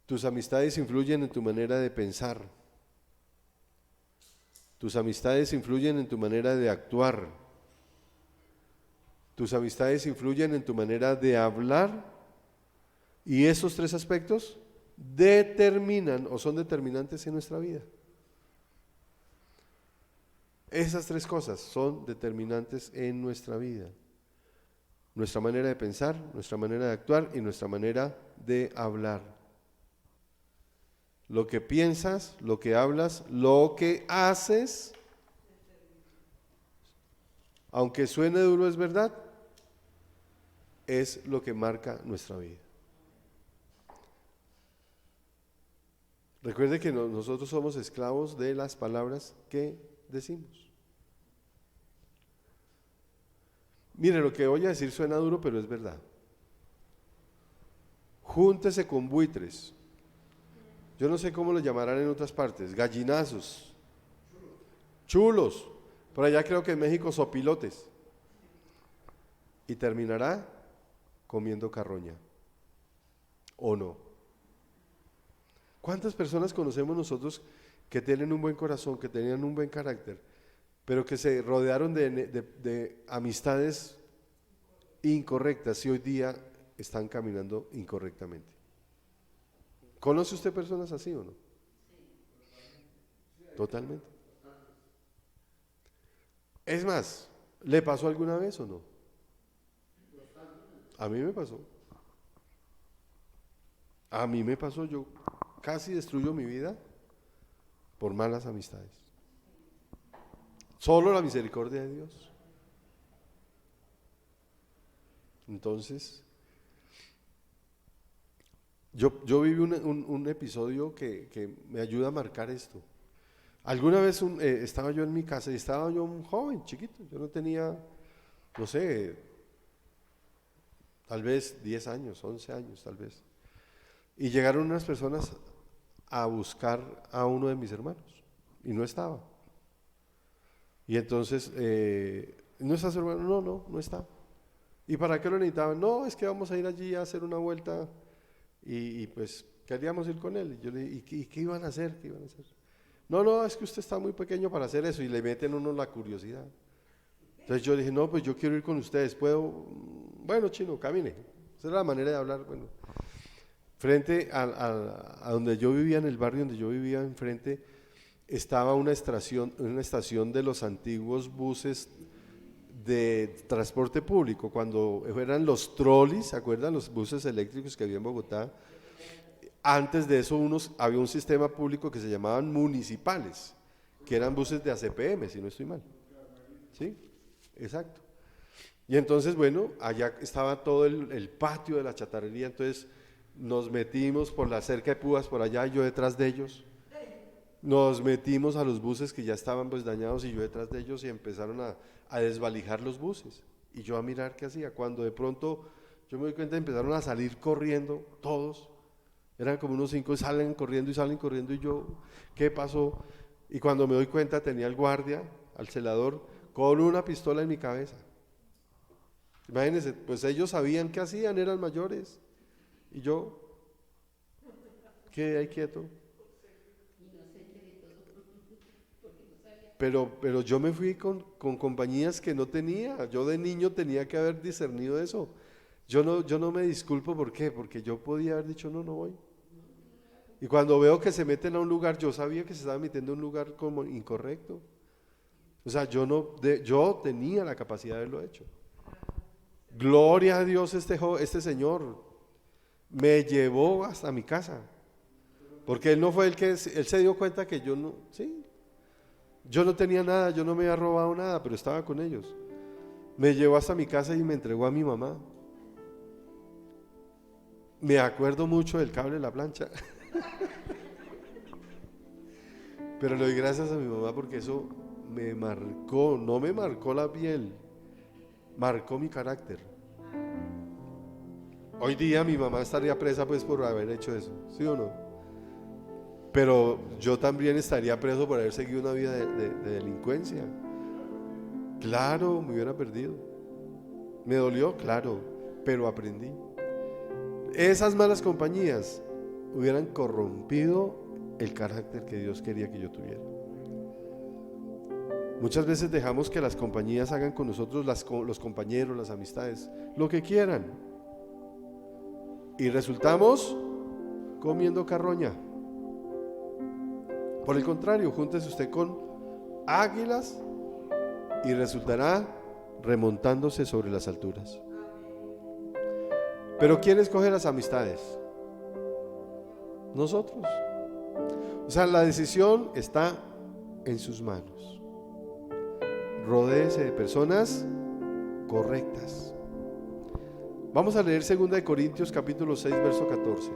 Tus amistades influyen en tu manera de pensar. Tus amistades influyen en tu manera de actuar. Tus amistades influyen en tu manera de hablar. Y esos tres aspectos determinan o son determinantes en nuestra vida. Esas tres cosas son determinantes en nuestra vida. Nuestra manera de pensar, nuestra manera de actuar y nuestra manera de hablar. Lo que piensas, lo que hablas, lo que haces, aunque suene duro, es verdad, es lo que marca nuestra vida. Recuerde que nosotros somos esclavos de las palabras que decimos. Mire, lo que voy a decir suena duro, pero es verdad. Júntese con buitres. Yo no sé cómo lo llamarán en otras partes, gallinazos, chulos, por allá creo que en México sopilotes, y terminará comiendo carroña, ¿o no? ¿Cuántas personas conocemos nosotros que tienen un buen corazón, que tenían un buen carácter, pero que se rodearon de amistades incorrectas y hoy día están caminando incorrectamente? ¿Conoce usted personas así o no? Totalmente. Es más, ¿le pasó alguna vez o no? A mí me pasó. A mí me pasó, yo casi destruyo mi vida por malas amistades. Solo la misericordia de Dios. Entonces, yo viví un episodio que me ayuda a marcar esto. Alguna vez estaba yo en mi casa y estaba yo un joven, chiquito, yo no tenía, no sé, tal vez 10 años, 11 años tal vez. Y llegaron unas personas a buscar a uno de mis hermanos y no estaba. Y entonces, ¿no está su hermano? No está. ¿Y para qué lo necesitaban? No, es que vamos a ir allí a hacer una vuelta y pues queríamos ir con él. Y yo le dije, ¿y qué iban a hacer? ¿Qué iban a hacer? No, es que usted está muy pequeño para hacer eso y le meten uno la curiosidad. Entonces yo dije, no, pues yo quiero ir con ustedes, ¿puedo? Bueno, chino, camine. Esa era la manera de hablar, bueno. Frente a donde yo vivía, en el barrio donde yo vivía, enfrente, estaba una estación de los antiguos buses de transporte público, cuando eran los trolis, ¿se acuerdan? Los buses eléctricos que había en Bogotá. Antes de eso había un sistema público que se llamaban municipales, que eran buses de ACPM, si no estoy mal. ¿Sí? Exacto. Y entonces, bueno, allá estaba todo el patio de la chatarrería, entonces nos metimos por la cerca de púas por allá, y yo detrás de ellos. Nos metimos a los buses que ya estaban pues dañados y yo detrás de ellos y empezaron a desvalijar los buses. Y yo a mirar qué hacía. Cuando de pronto yo me doy cuenta, empezaron a salir corriendo todos. Eran como unos 5 y salen corriendo y yo, ¿qué pasó? Y cuando me doy cuenta tenía al guardia, al celador, con una pistola en mi cabeza. Imagínense, pues ellos sabían qué hacían, eran mayores. Y yo, quedé ahí quieto. Pero yo me fui con compañías que no tenía. Yo de niño tenía que haber discernido eso. Yo no me disculpo, ¿por qué? Porque yo podía haber dicho, no voy. Y cuando veo que se meten a un lugar, yo sabía que se estaba metiendo a un lugar como incorrecto. O sea, yo tenía la capacidad de haberlo hecho. Gloria a Dios, este señor me llevó hasta mi casa. Porque él no fue él se dio cuenta que yo no tenía nada, yo no me había robado nada, pero estaba con ellos. Me llevó hasta mi casa y me entregó a mi mamá. Me acuerdo mucho del cable de la plancha. Pero le doy gracias a mi mamá porque eso me marcó, no me marcó la piel, marcó mi carácter. Hoy día mi mamá estaría presa pues por haber hecho eso, ¿sí o no? Pero yo también estaría preso por haber seguido una vida de delincuencia. Claro, me hubiera perdido. Me dolió, claro, pero aprendí. Esas malas compañías hubieran corrompido el carácter que Dios quería que yo tuviera. Muchas veces dejamos que las compañías hagan con nosotros, los compañeros, las amistades, lo que quieran. Y resultamos comiendo carroña. Por el contrario, júntese usted con águilas y resultará remontándose sobre las alturas. Pero ¿quién escoge las amistades? Nosotros. O sea, la decisión está en sus manos. Rodéese de personas correctas. Vamos a leer 2 Corintios capítulo 6, verso 14.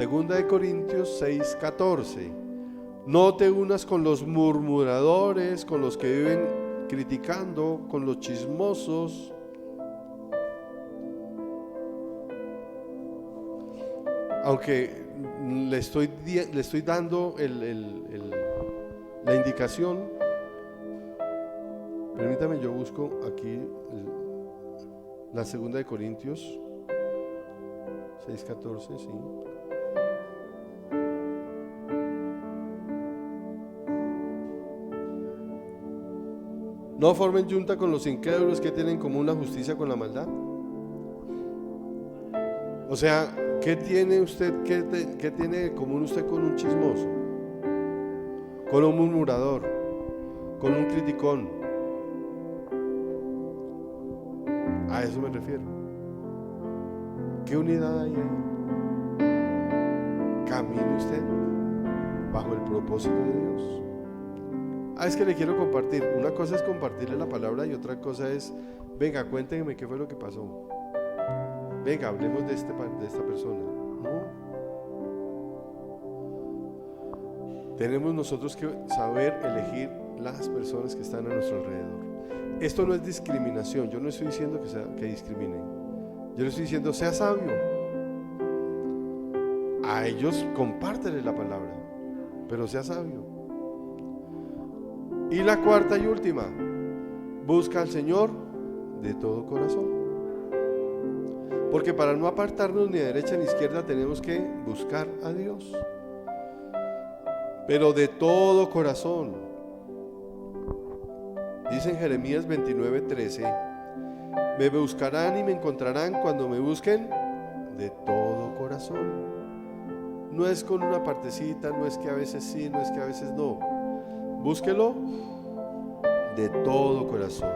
2 Corintios 6, 14. No te unas con los murmuradores, con los que viven criticando, con los chismosos. Aunque le estoy dando la indicación, Permítame, yo busco aquí la segunda de Corintios 6:14, sí. No formen yunta con los incrédulos, que tienen en común la justicia con la maldad. O sea, ¿qué tiene usted, qué tiene en común usted con un chismoso? Con un murmurador, con un criticón. A eso me refiero. ¿Qué unidad hay ahí? Camine usted bajo el propósito de Dios. Es que le quiero compartir. Una cosa es compartirle la palabra y otra cosa es, venga, cuéntenme qué fue lo que pasó. Venga, hablemos de esta persona. No. Tenemos nosotros que saber elegir las personas que están a nuestro alrededor. Esto no es discriminación. Yo no estoy diciendo que discriminen. Yo le estoy diciendo, sea sabio. A ellos compártele la palabra, pero sea sabio. Y la cuarta y última, busca al Señor de todo corazón. Porque para no apartarnos ni a derecha ni a izquierda tenemos que buscar a Dios. Pero de todo corazón. Dice en Jeremías 29:13, me buscarán y me encontrarán cuando me busquen de todo corazón. No es con una partecita, no es que a veces sí, no es que a veces no. Búsquelo de todo corazón.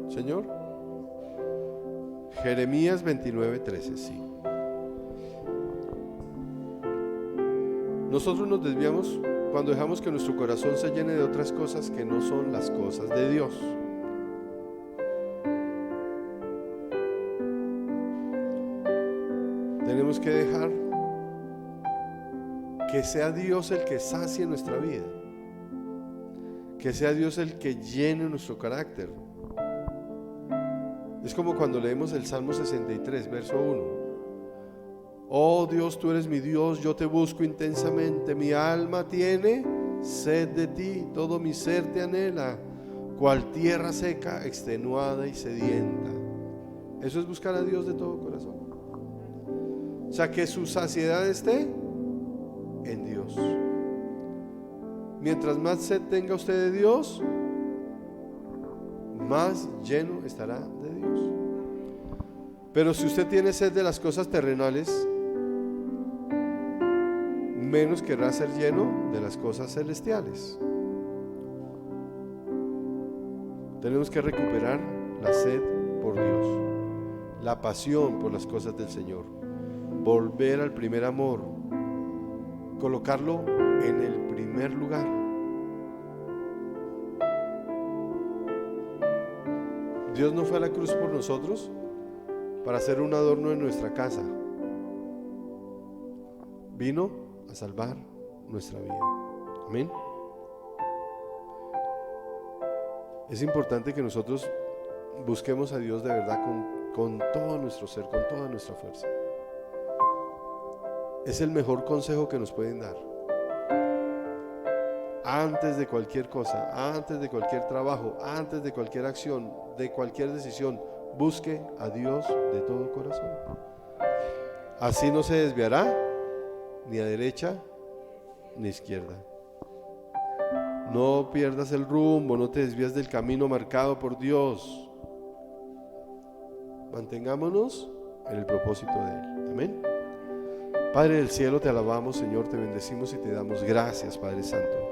Señor, Jeremías 29:13, sí. Nosotros nos desviamos cuando dejamos que nuestro corazón se llene de otras cosas que no son las cosas de Dios. Tenemos que dejar que sea Dios el que sacie nuestra vida, que sea Dios el que llene nuestro carácter. Es como cuando leemos el Salmo 63, verso 1. Oh Dios, tú eres mi Dios, yo te busco intensamente, mi alma tiene sed de ti, todo mi ser te anhela, cual tierra seca, extenuada y sedienta. Eso es buscar a Dios de todo corazón. O sea, que su saciedad esté en Dios. Mientras más sed tenga usted de Dios, más lleno estará de Dios. Pero si usted tiene sed de las cosas terrenales, menos querrá ser lleno de las cosas celestiales. Tenemos que recuperar la sed por Dios, la pasión por las cosas del Señor, volver al primer amor, colocarlo en el primer lugar. Dios no fue a la cruz por nosotros para hacer un adorno en nuestra casa. Vino a salvar nuestra vida. Amén. Es importante que nosotros busquemos a Dios de verdad con todo nuestro ser, con toda nuestra fuerza. Es el mejor consejo que nos pueden dar. Antes de cualquier cosa, antes de cualquier trabajo, antes de cualquier acción, de cualquier decisión, busque a Dios de todo corazón. Así no se desviará ni a derecha ni a izquierda. No pierdas el rumbo, no te desvías del camino marcado por Dios. Mantengámonos en el propósito de Él. Amén. Padre del cielo, te alabamos, Señor, te bendecimos y te damos gracias, Padre Santo.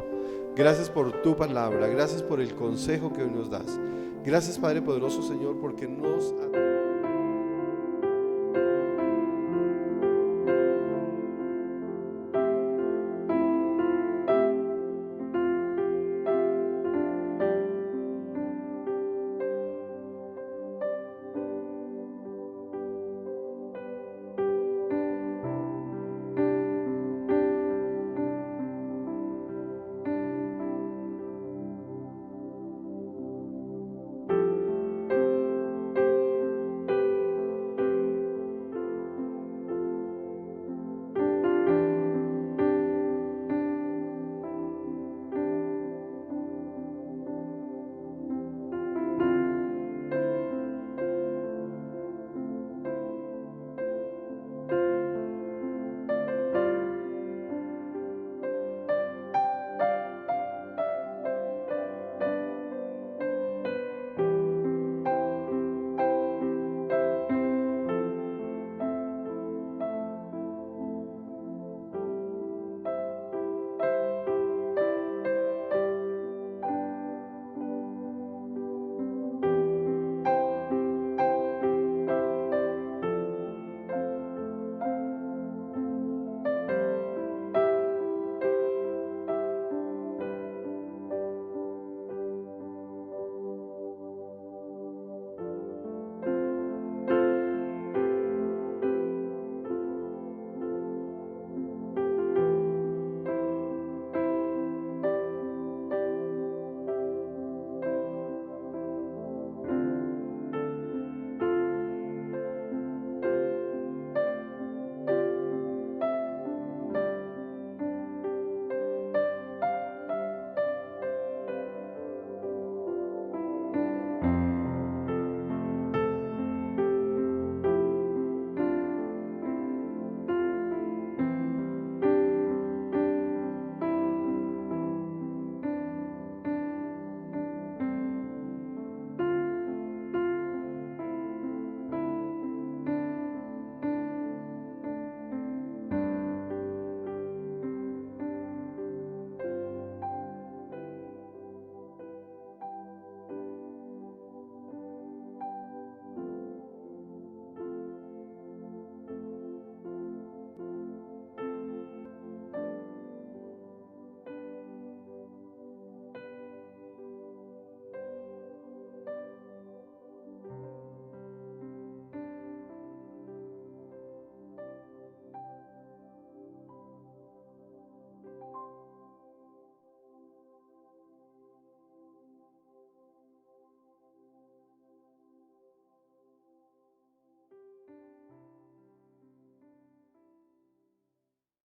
Gracias por tu palabra, gracias por el consejo que hoy nos das. Gracias, Padre poderoso, Señor, porque nos